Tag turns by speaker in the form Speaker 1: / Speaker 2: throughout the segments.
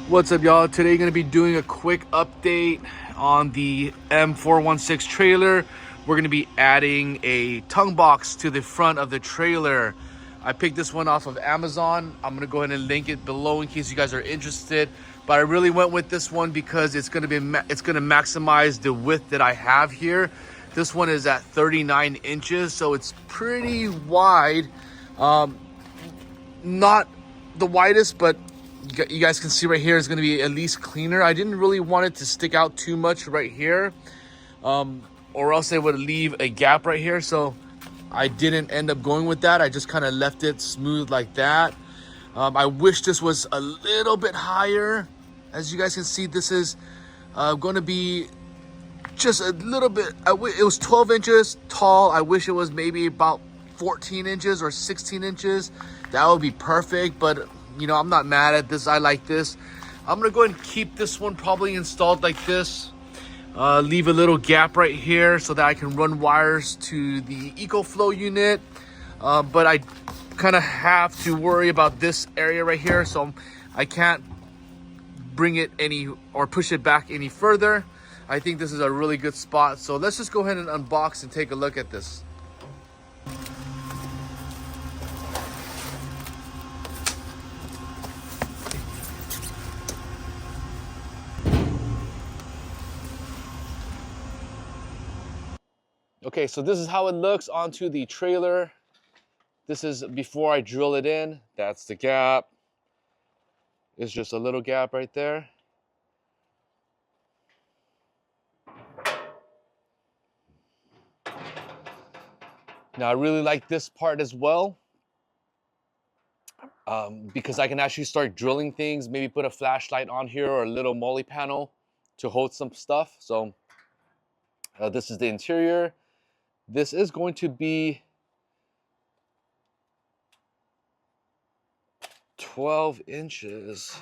Speaker 1: What's up, y'all? Today gonna be doing a quick update on the M416 trailer. We're gonna be adding a tongue box to the front of the trailer. I picked this one off of Amazon. I'm gonna go ahead and link it below in case you guys are interested. But I really went with this one because it's gonna maximize the width that I have here. This one is at 39 inches, so it's pretty wide. Not the widest, but you guys can see right here is going to be at least cleaner. I didn't really want it to stick out too much right here, or else it would leave a gap right here. So I didn't end up going with that. I just kind of left it smooth like that. I wish this was a little bit higher. As you guys can see, this is going to be just a little bit. It was 12 inches tall. I wish it was maybe about 14 inches or 16 inches. That would be perfect, but you know, I'm not mad at this. I like this. I'm gonna go ahead and keep this one probably installed like this. Leave a little gap right here so that I can run wires to the EcoFlow unit. But I kind of have to worry about this area right here, so I can't bring it any or push it back any further. I think this is a really good spot. So let's just go ahead and unbox and take a look at this. Okay, so this is how it looks onto the trailer. This is before I drill it in. That's the gap. It's just a little gap right there. Now I really like this part as well, because I can actually start drilling things, maybe put a flashlight on here or a little moly panel to hold some stuff. So this is the interior. This is going to be 12 inches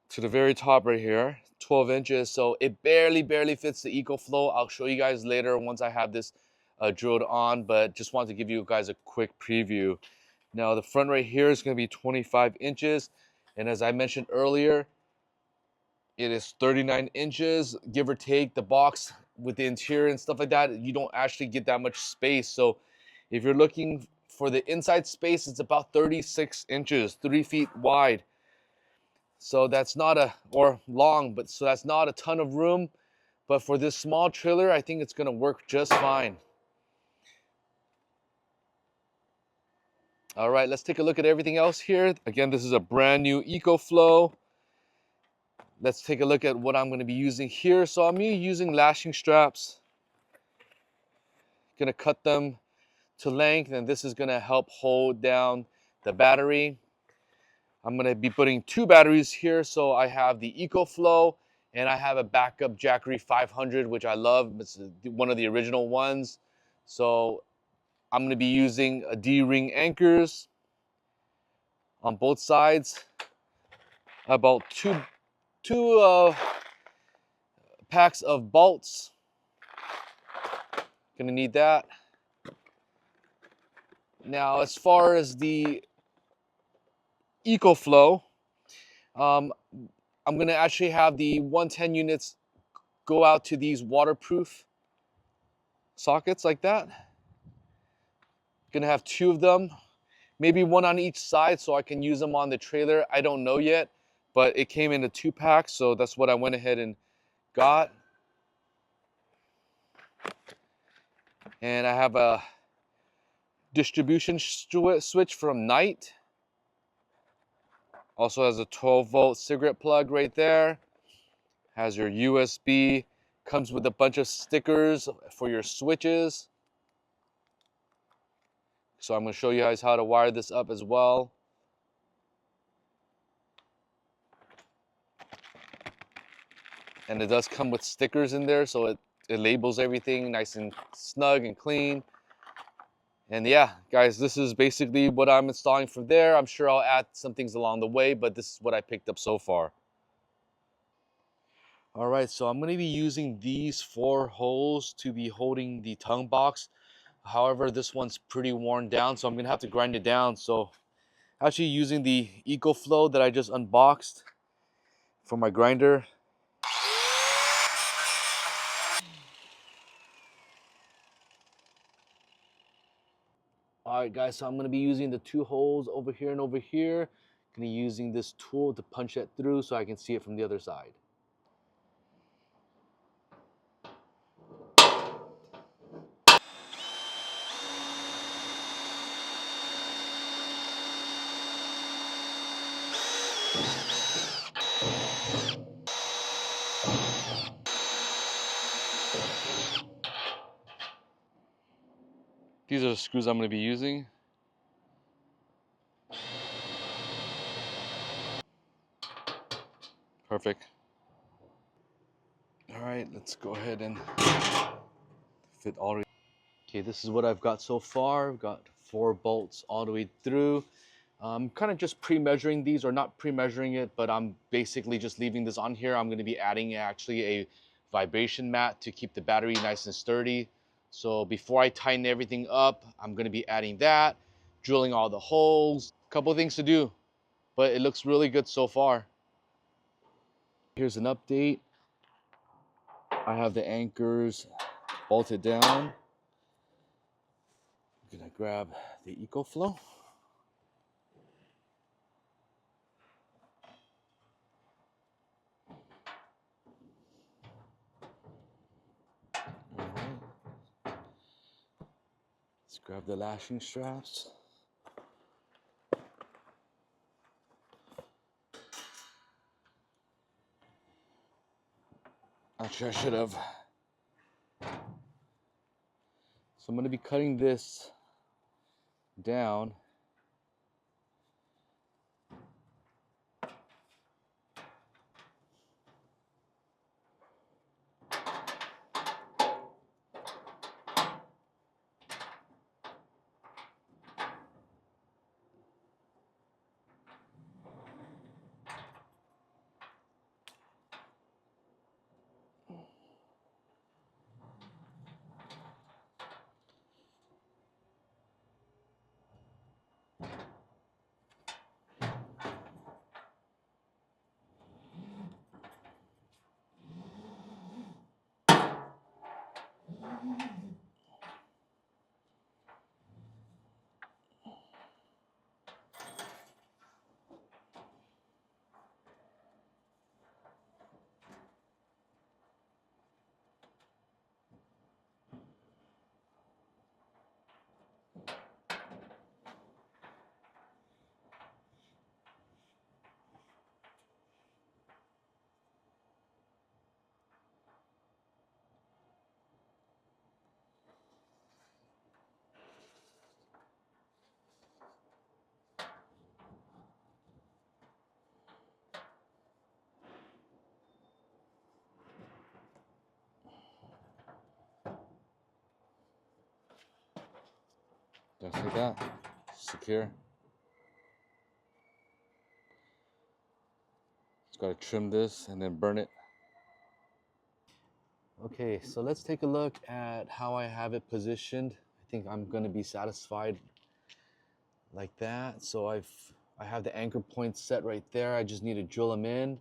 Speaker 1: to the very top right here. 12 inches, so it barely fits the EcoFlow. I'll show you guys later once I have this drilled on, but just wanted to give you guys a quick preview. Now the front right here is going to be 25 inches, and as I mentioned earlier, it is 39 inches, give or take. The box with the interior and stuff like that, you don't actually get that much space. So if you're looking for the inside space, it's about 36 inches, 3 feet wide. So that's not or long, but so that's not a ton of room. But for this small trailer, I think it's gonna work just fine. All right, let's take a look at everything else here. Again, this is a brand new EcoFlow. Let's take a look at what I'm gonna be using here. So I'm using lashing straps. Gonna cut them to length, and this is gonna help hold down the battery. I'm gonna be putting 2 batteries here. So I have the EcoFlow and I have a backup Jackery 500, which I love. It's one of the original ones. So I'm gonna be using a D-ring anchors on both sides. About two packs of bolts. Gonna need that. Now, as far as the EcoFlow, I'm gonna actually have the 110 units go out to these waterproof sockets like that. Gonna have 2 of them, maybe 1 on each side so I can use them on the trailer. I don't know yet, but it came in a 2-pack, so that's what I went ahead and got. And I have a distribution switch from Knight. Also has a 12-volt cigarette plug right there. Has your USB. Comes with a bunch of stickers for your switches. So I'm going to show you guys how to wire this up as well. And it does come with stickers in there, so it labels everything nice and snug and clean. And yeah, guys, this is basically what I'm installing from there. I'm sure I'll add some things along the way, but this is what I picked up so far. All right, so I'm going to be using these 4 holes to be holding the tongue box. However, this one's pretty worn down, so I'm going to have to grind it down. So actually using the EcoFlow that I just unboxed, for my grinder. All right, guys, so I'm gonna be using the 2 holes over here and over here. Gonna be using this tool to punch it through so I can see it from the other side. These are the screws I'm gonna be using. Perfect. All right, let's go ahead and fit all. Okay, this is what I've got so far. I've got 4 bolts all the way through. I'm kind of just pre-measuring these, or not pre-measuring it, but I'm basically just leaving this on here. I'm going to be adding actually a vibration mat to keep the battery nice and sturdy. So before I tighten everything up, I'm going to be adding that, drilling all the holes. A couple of things to do, but it looks really good so far. Here's an update. I have the anchors bolted down. I'm gonna grab the EcoFlow. All right. Let's grab the lashing straps. Actually, I should have. So I'm gonna be cutting this down. Just like that. Secure. Just gotta trim this and then burn it. Okay, so let's take a look at how I have it positioned. I think I'm gonna be satisfied like that. So I have the anchor points set right there. I just need to drill them in. I'm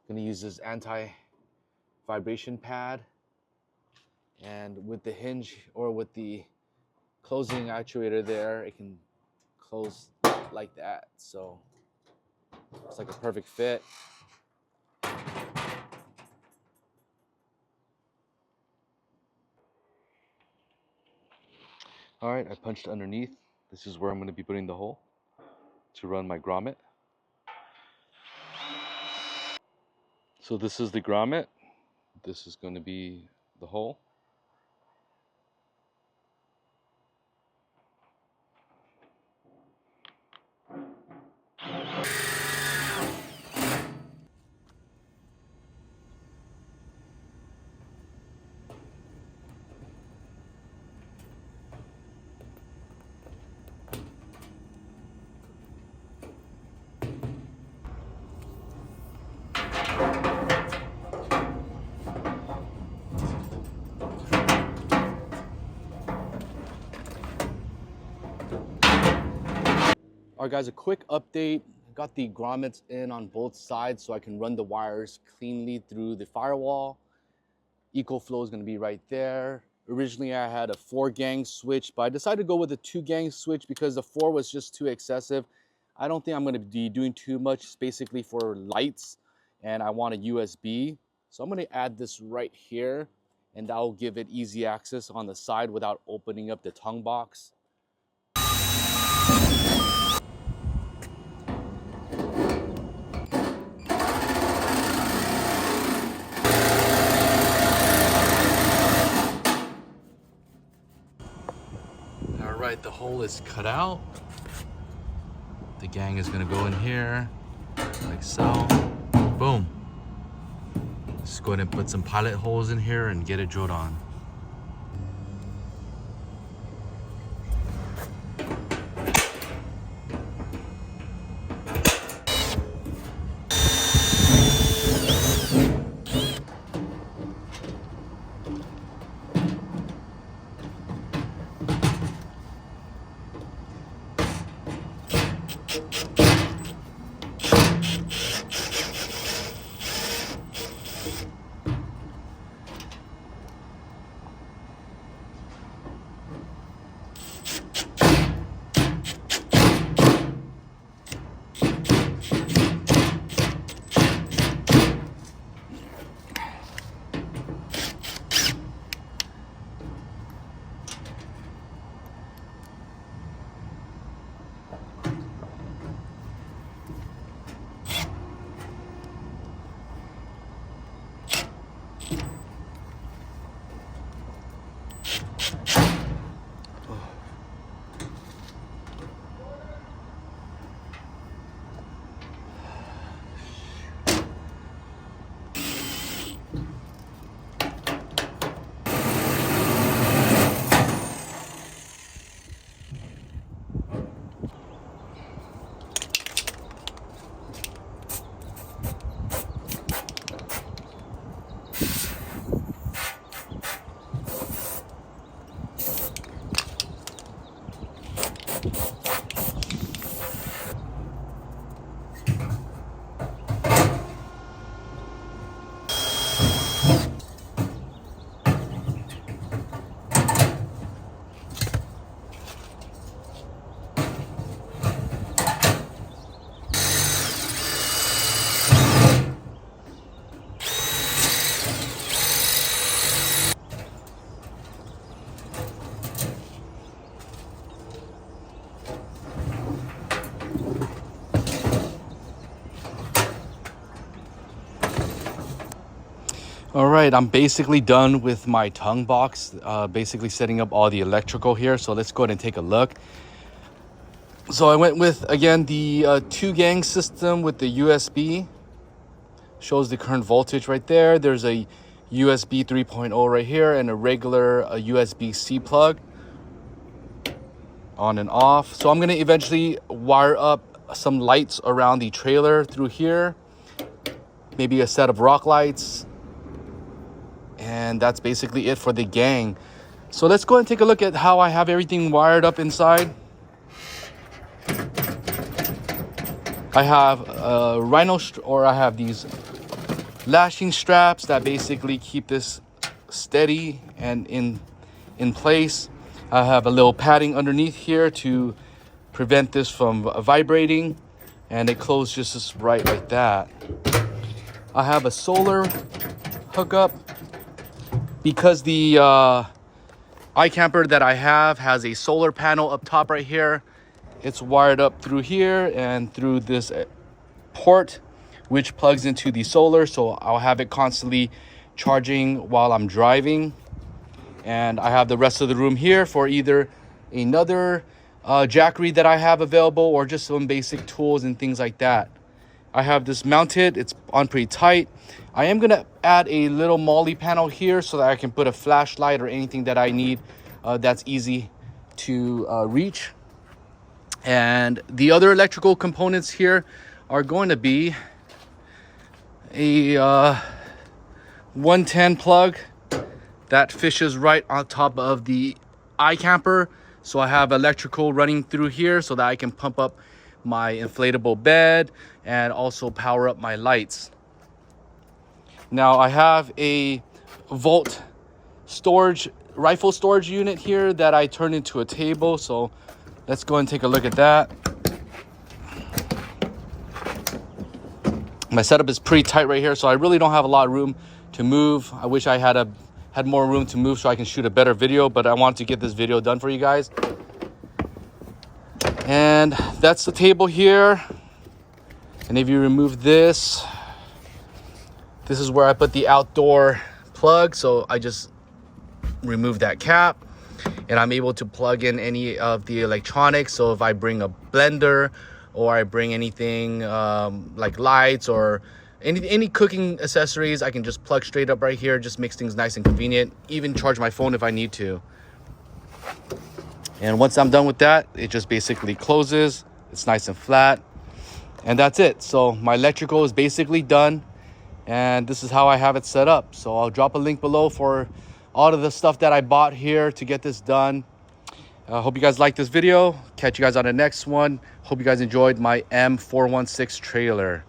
Speaker 1: gonna use this anti-vibration pad, and with the hinge or with the closing actuator there, it can close like that. So it's like a perfect fit. All right, I punched underneath. This is where I'm going to be putting the hole to run my grommet. So this is the grommet. This is going to be the hole. All right, guys, a quick update. got the grommets in on both sides so I can run the wires cleanly through the firewall. EcoFlow is going to be right there. Originally I had a 4-gang switch, but I decided to go with a 2-gang switch because the 4 was just too excessive. I don't think I'm going to be doing too much. It's basically for lights, and I want a USB. So I'm going to add this right here, and that will give it easy access on the side without opening up the tongue box. All right, the hole is cut out. The gang is gonna go in here, like so. Boom. Just go ahead and put some pilot holes in here and get it drilled on. All right, I'm basically done with my tongue box, basically setting up all the electrical here. So let's go ahead and take a look. So I went with, again, the 2-gang system with the USB. Shows the current voltage right there. There's a USB 3.0 right here and a regular USB-C plug on and off. So I'm gonna eventually wire up some lights around the trailer through here. Maybe a set of rock lights. And that's basically it for the gang. So let's go ahead and take a look at how I have everything wired up inside. I have I have these lashing straps that basically keep this steady and in place. I have a little padding underneath here to prevent this from vibrating, and it closes just right like that. I have a solar hookup. Because the iCamper that I have has a solar panel up top right here, it's wired up through here and through this port, which plugs into the solar. So I'll have it constantly charging while I'm driving. And I have the rest of the room here for either another jackery that I have available or just some basic tools and things like that. I have this mounted, it's on pretty tight. I am gonna add a little molly panel here so that I can put a flashlight or anything that I need that's easy to reach. And the other electrical components here are going to be a 110 plug that fishes right on top of the iCamper. So I have electrical running through here so that I can pump up my inflatable bed, and also power up my lights. Now I have a Volt rifle storage unit here that I turned into a table. So let's go and take a look at that. My setup is pretty tight right here, so I really don't have a lot of room to move. I wish I had more room to move so I can shoot a better video, but I wanted to get this video done for you guys. And that's the table here. And if you remove this, this is where I put the outdoor plug. So I just remove that cap and I'm able to plug in any of the electronics. So if I bring a blender or I bring anything like lights or any cooking accessories, I can just plug straight up right here. Just makes things nice and convenient. Even charge my phone if I need to. And once I'm done with that, it just basically closes. It's nice and flat. And that's it. So my electrical is basically done. And this is how I have it set up. So I'll drop a link below for all of the stuff that I bought here to get this done. I hope you guys liked this video. Catch you guys on the next one. Hope you guys enjoyed my M416 trailer.